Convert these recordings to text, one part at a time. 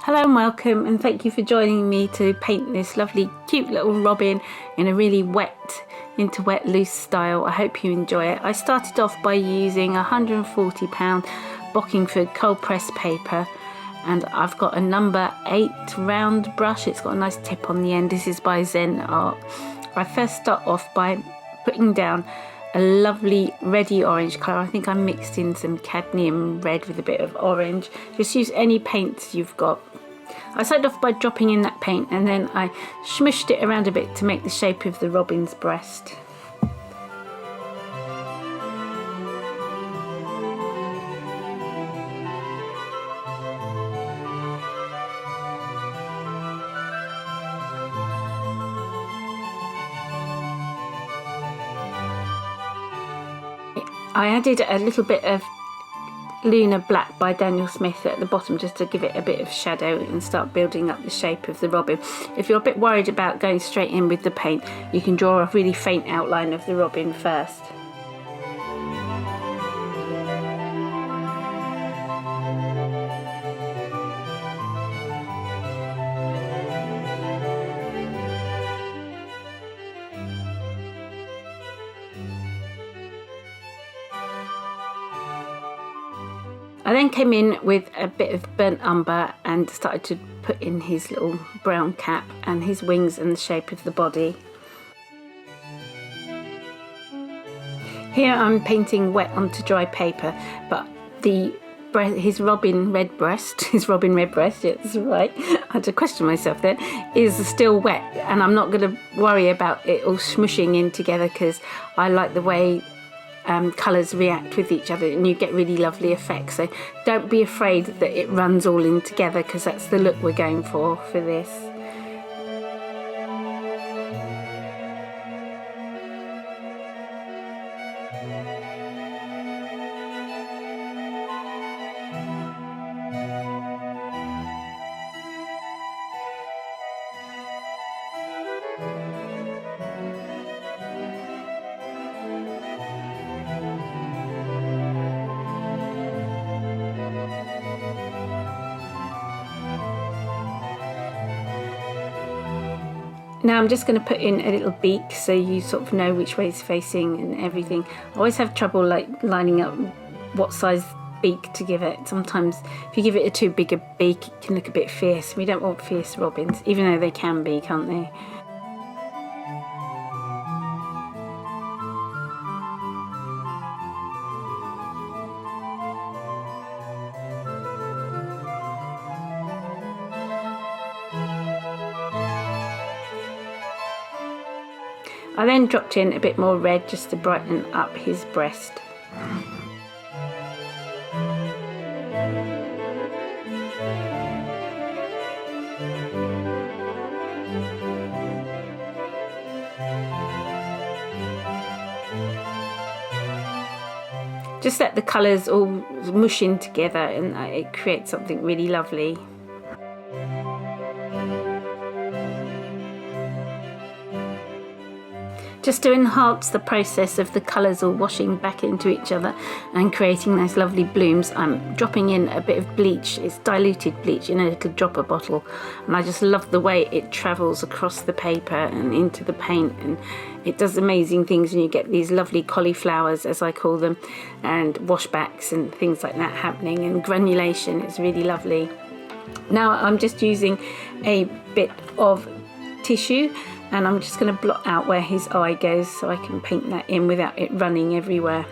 Hello and welcome, and thank you for joining me to paint this lovely cute little robin in a really wet into wet loose style. I hope you enjoy it. I started off by using a £140 Bockingford cold pressed paper, and I've got a number 8 round brush. It's got a nice tip on the end. This is by Zen Art. I first start off by putting down a lovely reddy orange colour. I think I mixed in some cadmium red with a bit of orange. Just use any paints you've got. I started off by dropping in that paint, and then I smushed it around a bit to make the shape of the robin's breast. I added a little bit of Lunar Black by Daniel Smith at the bottom just to give it a bit of shadow and start building up the shape of the robin. If you're a bit worried about going straight in with the paint, you can draw a really faint outline of the robin first. I then came in with a bit of burnt umber and started to put in his little brown cap and his wings and the shape of the body. Here I'm painting wet onto dry paper, but his robin redbreast, yeah, that's right, I had to question myself then, is still wet, and I'm not going to worry about it all smushing in together because I like the way colours react with each other and you get really lovely effects. So don't be afraid that it runs all in together, because that's the look we're going for this. Now I'm just going to put in a little beak so you sort of know which way it's facing and everything. I always have trouble like lining up what size beak to give it. Sometimes if you give it a too big a beak, it can look a bit fierce. We don't want fierce robins, even though they can be, can't they? I then dropped in a bit more red just to brighten up his breast. Just let the colours all mush in together and it creates something really lovely. Just to enhance the process of the colours all washing back into each other and creating those lovely blooms, I'm dropping in a bit of bleach. It's diluted bleach in a little dropper bottle, and I just love the way it travels across the paper and into the paint, and it does amazing things, and you get these lovely cauliflowers, as I call them, and washbacks and things like that happening, and granulation. It's really lovely. Now I'm just using a bit of tissue, and I'm just going to blot out where his eye goes so I can paint that in without it running everywhere.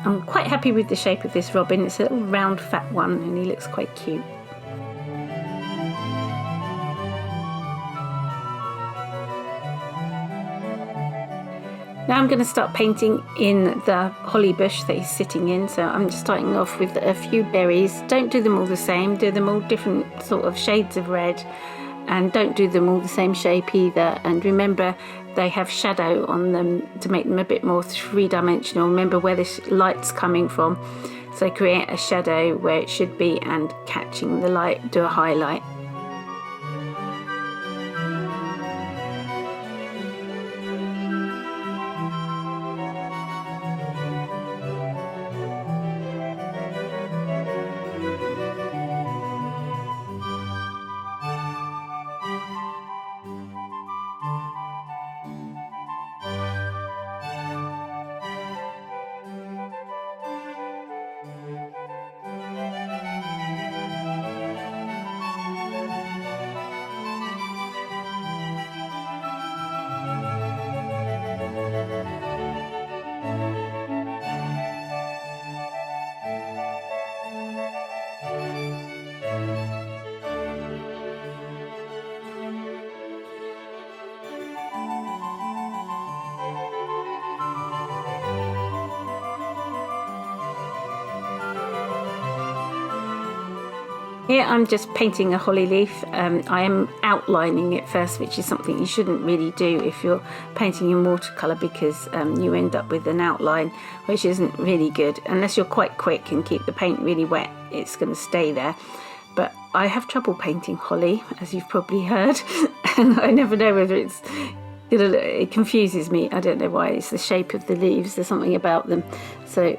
I'm quite happy with the shape of this robin. It's a little round fat one and he looks quite cute. Now I'm going to start painting in the holly bush that he's sitting in. So I'm just starting off with a few berries. Don't do them all the same, do them all different sort of shades of red, and don't do them all the same shape either. And remember, they have shadow on them to make them a bit more three-dimensional. Remember where this light's coming from, so create a shadow where it should be and catching the light, do a highlight. Here I'm just painting a holly leaf. I am outlining it first, which is something you shouldn't really do if you're painting in watercolour, because you end up with an outline which isn't really good. Unless you're quite quick and keep the paint really wet, it's going to stay there. But I have trouble painting holly, as you've probably heard, and I never know whether it's... It confuses me. I don't know why. It's the shape of the leaves. There's something about them. So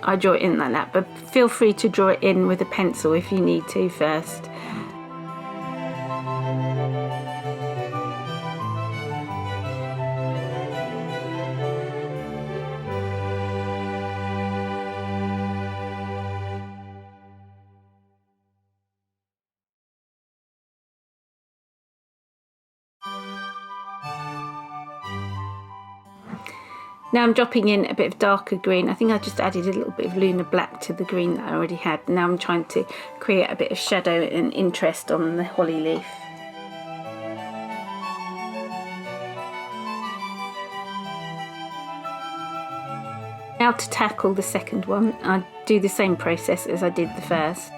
I draw it in like that. But feel free to draw it in with a pencil if you need to first. Now I'm dropping in a bit of darker green. I think I just added a little bit of lunar black to the green that I already had. Now I'm trying to create a bit of shadow and interest on the holly leaf. Now to tackle the second one, I do the same process as I did the first.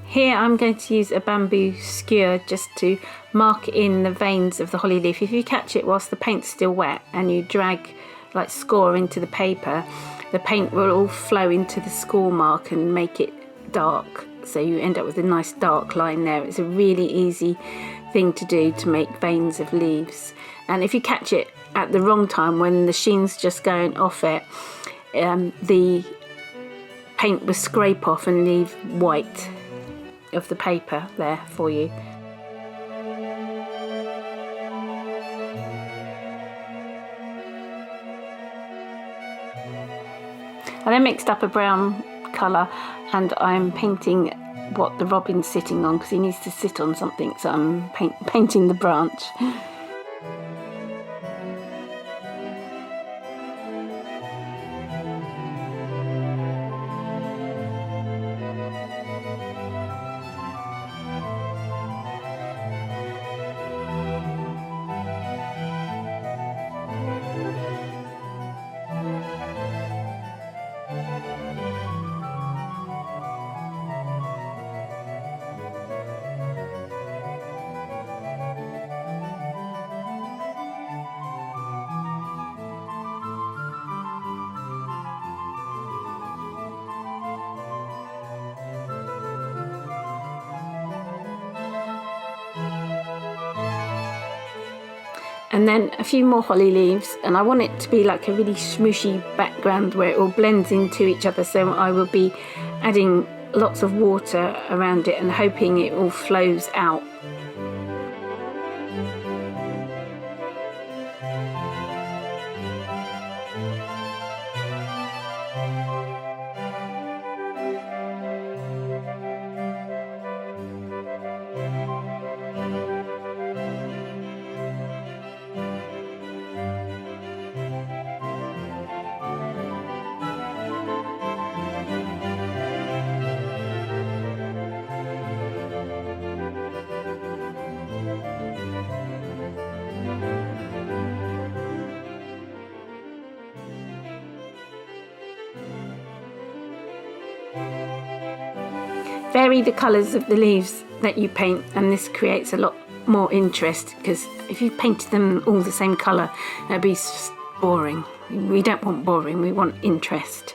Here I'm going to use a bamboo skewer just to mark in the veins of the holly leaf. If you catch it whilst the paint's still wet and you drag like score into the paper, the paint will all flow into the score mark and make it dark, so you end up with a nice dark line there. It's a really easy thing to do to make veins of leaves. And if you catch it at the wrong time, when the sheen's just going off it, the paint will scrape off and leave white of the paper there for you. I then mixed up a brown colour and I'm painting what the robin's sitting on, because he needs to sit on something, so I'm painting the branch. And then a few more holly leaves, and I want it to be like a really smooshy background where it all blends into each other, so I will be adding lots of water around it and hoping it all flows out. Vary the colours of the leaves that you paint, and this creates a lot more interest, because if you painted them all the same colour, that'd be boring. We don't want boring, we want interest.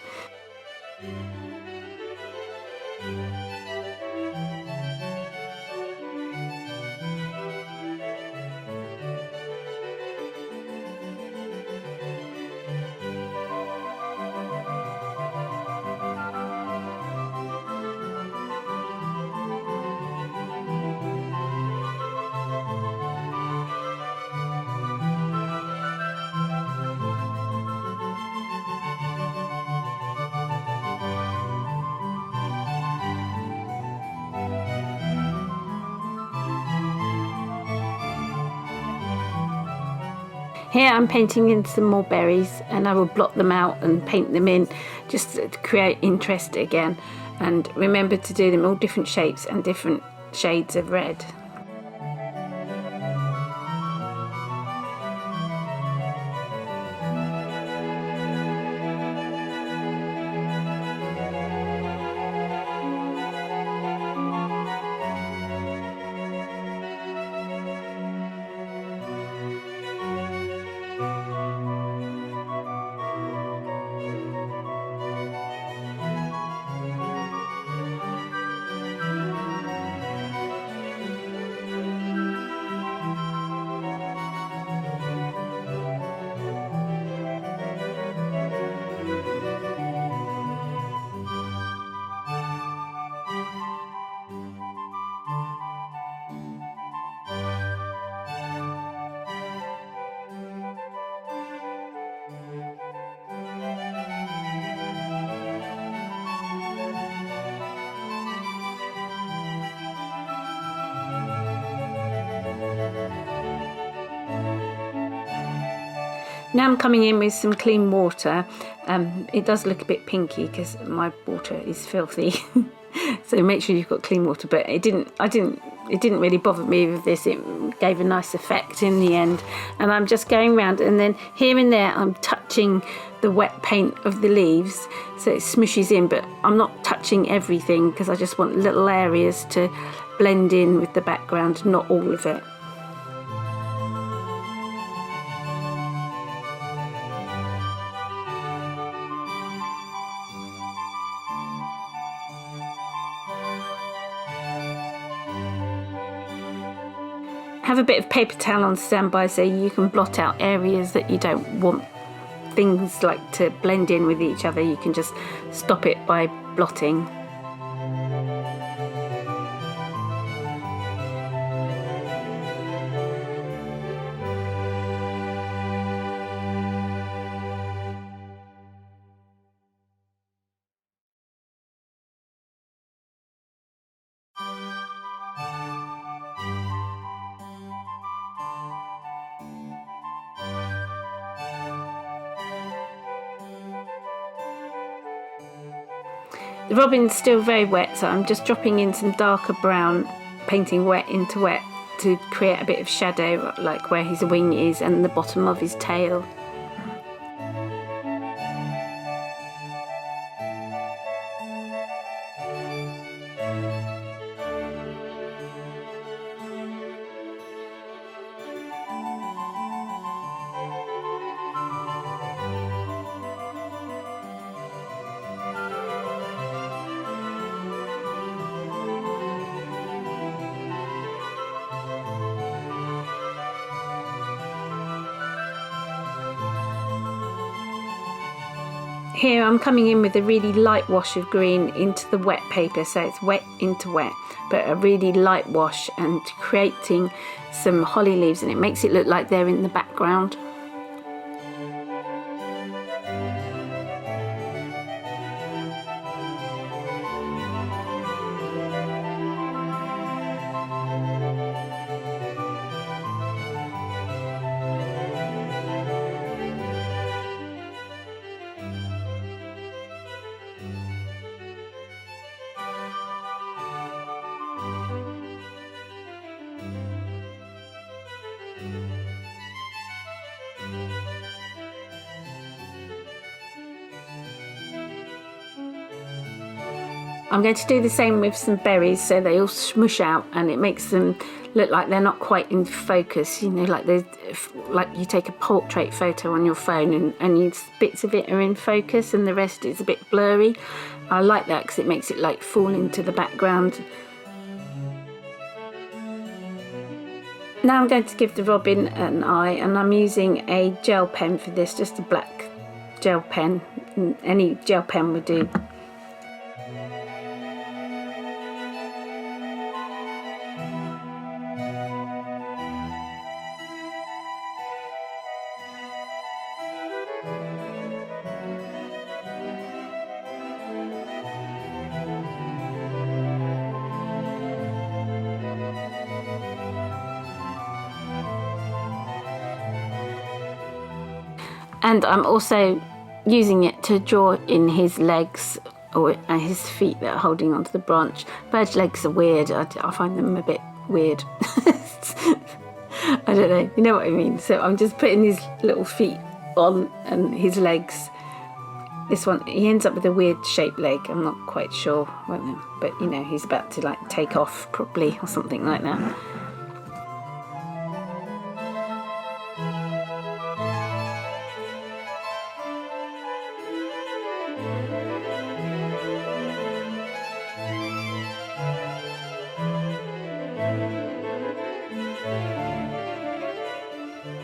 Here I'm painting in some more berries, and I will blot them out and paint them in just to create interest again. And remember to do them all different shapes and different shades of red. Now I'm coming in with some clean water. It does look a bit pinky because my water is filthy. So make sure you've got clean water, but it didn't really bother me with this. It gave a nice effect in the end. And I'm just going around, and then here and there I'm touching the wet paint of the leaves so it smooshes in, but I'm not touching everything because I just want little areas to blend in with the background, not all of it. Have a bit of paper towel on standby so you can blot out areas that you don't want things like to blend in with each other. You can just stop it by blotting. The robin's still very wet, so I'm just dropping in some darker brown, painting wet into wet to create a bit of shadow, like where his wing is and the bottom of his tail. Here I'm coming in with a really light wash of green into the wet paper, so it's wet into wet, but a really light wash, and creating some holly leaves, and it makes it look like they're in the background. I'm going to do the same with some berries, so they all smush out and it makes them look like they're not quite in focus, you know, like you take a portrait photo on your phone and bits of it are in focus and the rest is a bit blurry. I like that because it makes it like fall into the background. Now I'm going to give the robin an eye, and I'm using a gel pen for this, just a black gel pen. Any gel pen would do. And I'm also using it to draw in his legs or his feet that are holding onto the branch. Bird legs are weird. I find them a bit weird. I don't know, you know what I mean. So I'm just putting his little feet on and his legs. This one, he ends up with a weird shaped leg. I'm not quite sure, but you know, he's about to like take off probably or something like that.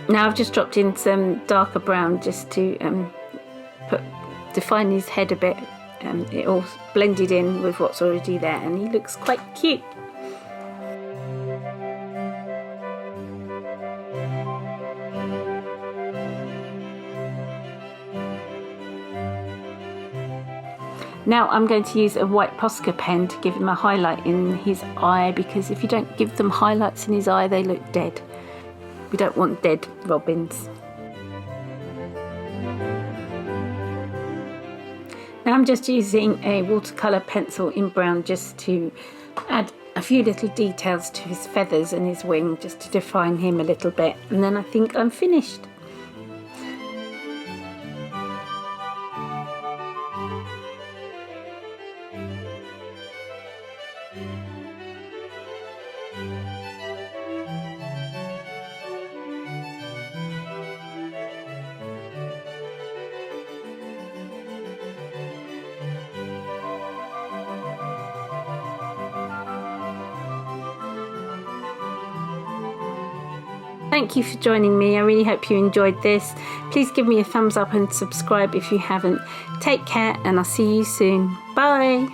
Now I've just dropped in some darker brown just to define his head a bit. It all blended in with what's already there, and he looks quite cute. Now I'm going to use a white Posca pen to give him a highlight in his eye, because if you don't give them highlights in his eye, they look dead. We don't want dead robins. Now I'm just using a watercolour pencil in brown just to add a few little details to his feathers and his wing, just to define him a little bit, and then I think I'm finished. Thank you for joining me. I really hope you enjoyed this. Please give me a thumbs up and subscribe if you haven't. Take care, and I'll see you soon. Bye.